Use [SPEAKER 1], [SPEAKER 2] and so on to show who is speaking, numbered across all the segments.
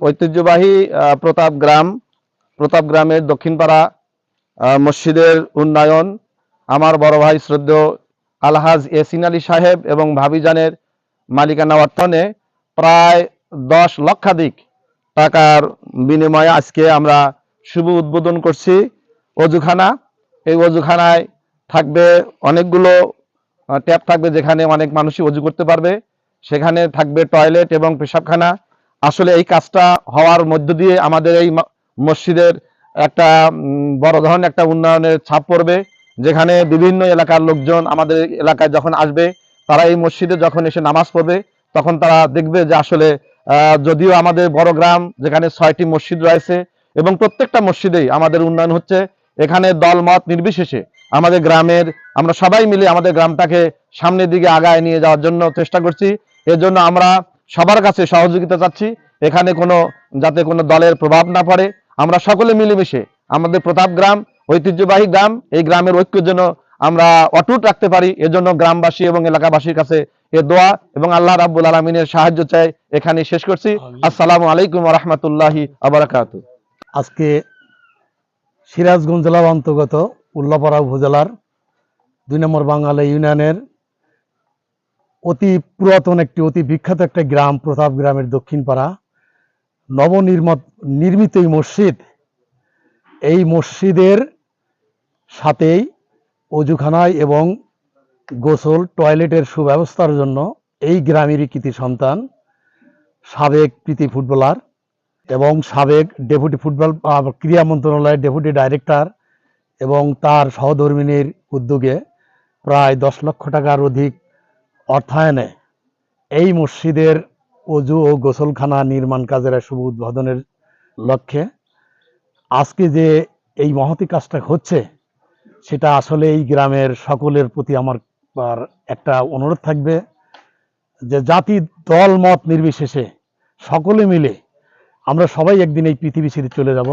[SPEAKER 1] ঐতিহ্যবাহী প্রতাপ গ্রামের দক্ষিণপাড়া মসজিদের উন্নয়ন আমার বড় ভাই শ্রদ্ধেয় আলহাজ ইয়াসিন আলী সাহেব এবং ভাবিজানের মালিকানা অর্থনে প্রায় 10 লক্ষাধিক টাকার বিনিময়ে আজকে আমরা শুভ উদ্বোধন করছি অজুখানা। এই অজুখানায় থাকবে অনেকগুলো ট্যাপ থাকবে, যেখানে অনেক মানুষই অজু করতে পারবে। সেখানে থাকবে টয়লেট এবং পেশাবখানা। আসলে এই কাজটা হওয়ার মধ্য দিয়ে আমাদের এই মসজিদের একটা বড় ধরনের একটা উন্নয়নের ছাপ পড়বে, যেখানে বিভিন্ন এলাকার লোকজন আমাদের এলাকায় যখন আসবে, তারা এই মসজিদে যখন এসে নামাজ পড়বে, তখন তারা দেখবে যে আসলে যদিও আমাদের বড় গ্রাম, যেখানে 6টি মসজিদ রয়েছে এবং প্রত্যেকটা মসজিদেই আমাদের উন্নয়ন হচ্ছে। এখানে দল মত নির্বিশেষে আমাদের গ্রামের আমরা সবাই মিলে আমাদের গ্রামটাকে সামনের দিকে আগায় নিয়ে যাওয়ার জন্য চেষ্টা করছি। এর জন্য আমরা সবার কাছে সহযোগিতা চাচ্ছি। এখানে যাতে কোনো দলের প্রভাব না পড়ে, আমরা সকলে মিলেমিশে আমাদের প্রতাপ গ্রাম ঐতিহ্যবাহী গ্রাম, এই গ্রামের ঐক্য যেন আমরা অটুট রাখতে পারি, এজন্য গ্রামবাসী এবং এলাকাবাসীর কাছে এ দোয়া এবং আল্লাহ রাব্বুল আলামিনের সাহায্য চাই। এখানে শেষ করছি। আসসালামু আলাইকুম ওয়া রাহমাতুল্লাহি ওয়া বারাকাতুহু।
[SPEAKER 2] আজকে সিরাজগঞ্জ জেলার অন্তর্গত উল্লাপাড়া উপজেলার 2 নম্বর বাঙালি ইউনিয়নের অতি পুরাতন অতি বিখ্যাত একটা গ্রাম প্রতাপ গ্রামের দক্ষিণ পাড়া নির্মিত এই মসজিদ, এই মসজিদের সাথেই অজুখানায় এবং গোসল টয়লেটের সুব্যবস্থার জন্য এই গ্রামেরই কৃতি সন্তান সাবেক প্রীতি ফুটবলার এবং সাবেক ডেপুটি ক্রীড়া মন্ত্রণালয়ের ডেপুটি ডাইরেক্টর এবং তার সহধর্মিনীর উদ্যোগে প্রায় 10 লক্ষ টাকার অধিক অর্থায়নে এই মসজিদের অজু ও গোসলখানা নির্মাণ কাজের শুভ উদ্বোধনের লক্ষ্যে আজকে যে এই মহতি কাজটা হচ্ছে, সেটা আসলে এই গ্রামের সকলের প্রতি আমার একটা অনুরোধ থাকবে যে জাতি দল মত নির্বিশেষে সকলে মিলে আমরা সবাই একদিন এই পৃথিবী ছেড়ে চলে যাব।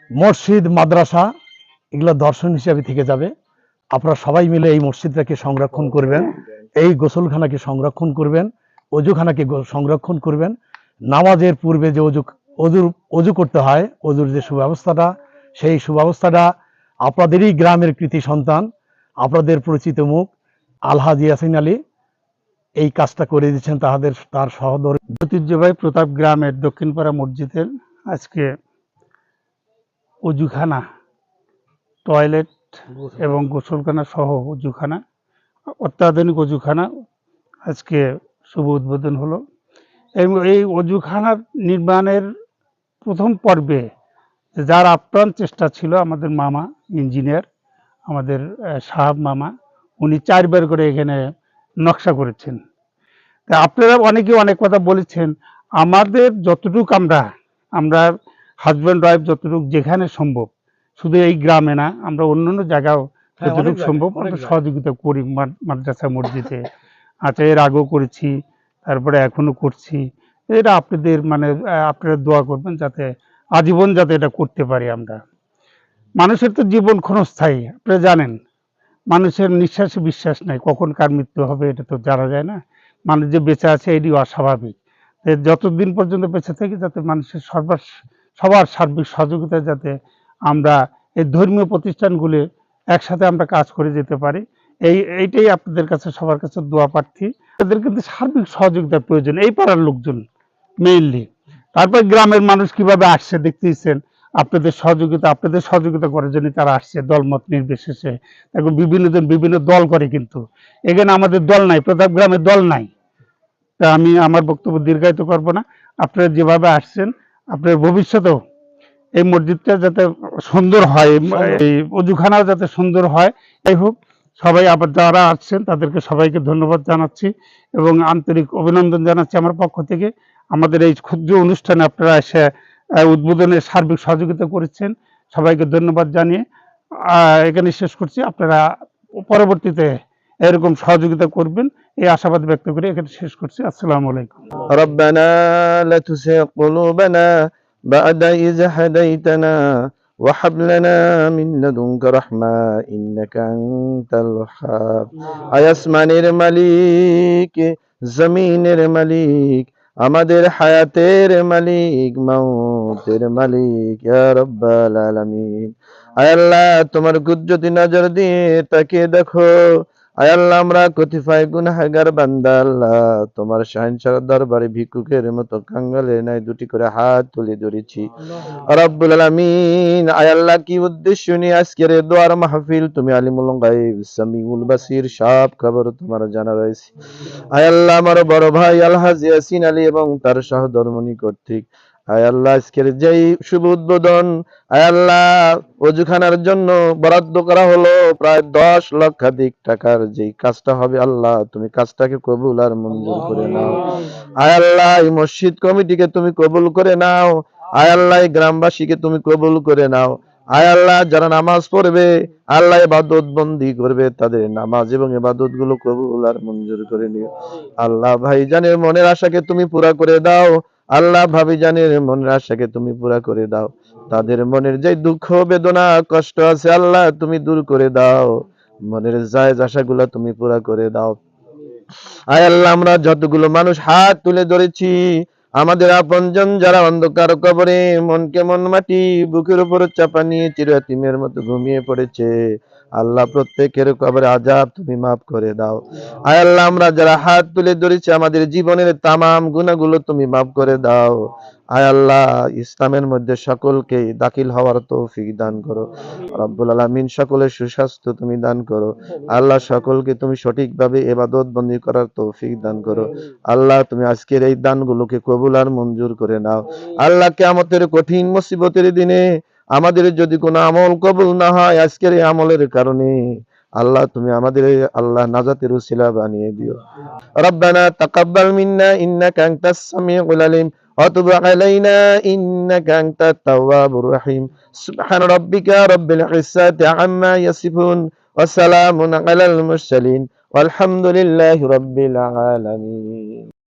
[SPEAKER 2] মসজিদ মাদ্রাসা এগুলো দর্শন হিসাবে থেকে যাবে। আপনারা সবাই মিলে এই মসজিদটাকে সংরক্ষণ করবেন, এই গোসলখানাকে সংরক্ষণ করবেন, অজুখানাকে সংরক্ষণ করবেন। নামাজের পূর্বে যে অজু করতে হয়, অজুর যে সুব্যবস্থাটা, সেই সুব্যবস্থাটা আপনাদেরই গ্রামের কৃতি সন্তান, আপনাদের পরিচিত মুখ আলহাজ ইয়াসিন আলী এই কাজটা করে দিচ্ছেন তার সহদর
[SPEAKER 3] ঐতিহ্যবাহী প্রতাপ গ্রামের দক্ষিণপাড়া মসজিদের আজকে অজুখানা, টয়লেট এবং গোসলখানা সহ অজুখানা, অত্যাধুনিক অজুখানা আজকে শুভ উদ্বোধন হলো। এই অজুখানার নির্মাণের প্রথম পর্বে যার আপ্রাণ চেষ্টা ছিল আমাদের মামা ইঞ্জিনিয়ার, আমাদের সাহাব মামা, উনি 4 বার করে এখানে নকশা করেছেন। তা আপনারা অনেকে অনেক কথা বলেছেন। আমাদের যতটুকু আমরা হাজব্যান্ড ওয়াইফ যতটুকু যেখানে সম্ভব, শুধু এই গ্রামে না, আমরা অন্যান্য জায়গাও যতটুকু সম্ভব আমরা সহযোগিতা করি মাদ্রাসা মসজিদে। আচ্ছা, এর আগেও করেছি, তারপরে এখনো করছি। এটা আপনাদের আপনারা দোয়া করবেন যাতে আজীবন যাতে এটা করতে পারি আমরা। মানুষের তো জীবন ক্ষণস্থায়ী, আপনারা জানেন। মানুষের নিঃশ্বাসে বিশ্বাস নাই, কখন কার মৃত্যু হবে এটা তো জানা যায় না। মানুষ যে বেঁচে আছে এটি অস্বাভাবিক। যতদিন পর্যন্ত বেঁচে থাকি যাতে মানুষের সবার সার্বিক সহযোগিতায় যাতে আমরা এই ধর্মীয় প্রতিষ্ঠানগুলি একসাথে আমরা কাজ করে যেতে পারি, এইটাই আপনাদের কাছে সবার কাছে দোয়া প্রার্থী। তাদের কিন্তু সার্বিক সহযোগিতার প্রয়োজন, এই পাড়ার লোকজন মেইনলি। তারপর গ্রামের মানুষ কিভাবে আসছে দেখতেইছেন, আপনাদের সহযোগিতা করার জন্য তারা আসছে দলমত নির্বিশেষে। এখন বিভিন্ন জন বিভিন্ন দল করে, কিন্তু এখানে আমাদের দল নাই, প্রতাপ গ্রামের দল নাই। তা আমি আমার বক্তব্য দীর্ঘায়িত করব না। আপনারা যেভাবে আসছেন, আপনার ভবিষ্যতেও এই মসজিদটা যাতে সুন্দর হয়, এই অজুখানাও যাতে সুন্দর হয়, যাই হোক। সবাই আবার যারা আসছেন তাদেরকে সবাইকে ধন্যবাদ জানাচ্ছি এবং আন্তরিক অভিনন্দন জানাচ্ছি আমার পক্ষ থেকে। আমাদের এই ক্ষুদ্র অনুষ্ঠানে আপনারা এসে উদ্বোধনে সার্বিক সহযোগিতা করেছেন, সবাইকে ধন্যবাদ জানিয়ে এখানে শেষ করছি। আপনারা পরবর্তীতে এরকম সহযোগিতা করবেন এই আশাবাদ ব্যক্ত করে এখানে শেষ করছি। আসসালামু আলাইকুম।
[SPEAKER 1] রব্বানা লা তুযিগ কুলুবানা বা'দা ইয হাদাইতানা ওয়া হাব লানা মিন লাদুনকা রাহমা ইন্নাকা আনতাল ওয়াহ্হাব। আয় আসমানের মালিক, জমিনের মালিক, আমাদের হায়াতের মালিক, মাউতের মালিক, ইয়া রাব্বাল আলামিন। আয় আল্লাহ, তোমার কুদরতি নজর দিয়ে তাকিয়ে দেখো। আয় আল্লাহ, আমরা কতিপয় গুনাহগার বান্দা আল্লাহ, তোমার শাহিনশাহ দরবারে ভিক্ষুকের মতো কাঙ্গালের ন্যায় দুটি করে হাত তুলে ধরেছি। রব্বুল আলামিন, আয় আল্লাহ, কি উদ্দেশ্য নিয়ে আজকের এই দোয়ার মাহফিল? তুমি আলিমুল গায়ব, সামিউল বাসির, সব খবর তোমার জানা রয়েছে। আয় আল্লাহ, আমার বড় ভাই আলহাজ ইয়াসিন আলী এবং তার সহধর্মণী কর্তৃক আয় আল্লাহ আজকের যেই শুভ উদ্বোধন, আয় আল্লাহ, অজুখানার জন্য বরাদ্দ করা হলো প্রায় 10 লক্ষাধিক টাকার, যেই কাজটা হবে আল্লাহ তুমি কাজটাকে কবুল আর মঞ্জুর করে নাও। আয় আল্লাহ, এই মসজিদ কমিটিকে তুমি কবুল করে নাও। আয় আল্লাহ, এই গ্রামবাসীকে তুমি কবুল করে নাও। আয় আল্লাহ, যারা নামাজ পড়বে, আল্লাহ ইবাদত বন্দি করবে, তাদের নামাজ এবং ইবাদত গুলো কবুল আর মঞ্জুর করে নিও। আল্লাহ, ভাইজানের মনের আশাকে তুমি পুরা করে দাও। আল্লাহ, ভাবিজানের মনের আশাকে তুমি পুরা করে দাও। তাদের মনের যে দুঃখ বেদনা কষ্ট আছে আল্লাহ তুমি দূর করে দাও। মনের জায়েজ আশাগুলো তুমি পুরা করে দাও। আয় আল্লাহ, আমরা যতগুলো মানুষ হাত তুলে ধরেছি, আমাদের আপনজন যারা অন্ধকার কবরে মনকে মন মাটি বুকের উপর চাপা নিয়ে চিরয়তীমের মতো ঘুমিয়ে পড়েছে, আল্লাহ প্রত্যেকের কবরে আযাব তুমি মাফ করে দাও। আয় আল্লাহ, আমরা যারা হাত তুলে ধরেছি, আমাদের জীবনের তামাম গুনাহগুলো তুমি মাফ করে দাও। আয় আল্লাহ, ইসলামের মধ্যে সকলকে দাখিল হওয়ার তৌফিক দান করো। রব্বুল আলামিন, সকলের সুস্বাস্থ্য তুমি দান করো। আল্লাহ, সকলকে তুমি সঠিকভাবে ইবাদত বন্দী করার তৌফিক দান করো। আল্লাহ, তুমি আজকের এই দানগুলোকে কবুল আর মঞ্জুর করে নাও। আল্লাহ, কিয়ামতের কঠিন মুসিবতের দিনে আমাদের যদি কোনো আমল কবুল না হয় আজকের এই আমলের কারণে, আল্লাহ তুমি আমাদের আল্লাহ নাজাতের উসিলা বানিয়ে দিও। রব্বানা তাকাব্বাল মিন্না ইন্নাকা আনতাস সামিউল আলিম ওয়া তুব আলাইনা ইন্নাকা আনতাত তাওয়াবুর রহিম। সুবহান রাব্বিকা রাব্বিল ইজ্জাতি আম্মা ইয়াসিফুন ওয়া সালামুন আলাল মুরসালিন ওয়ালহামদুলিল্লাহি রাব্বিল আলামিন।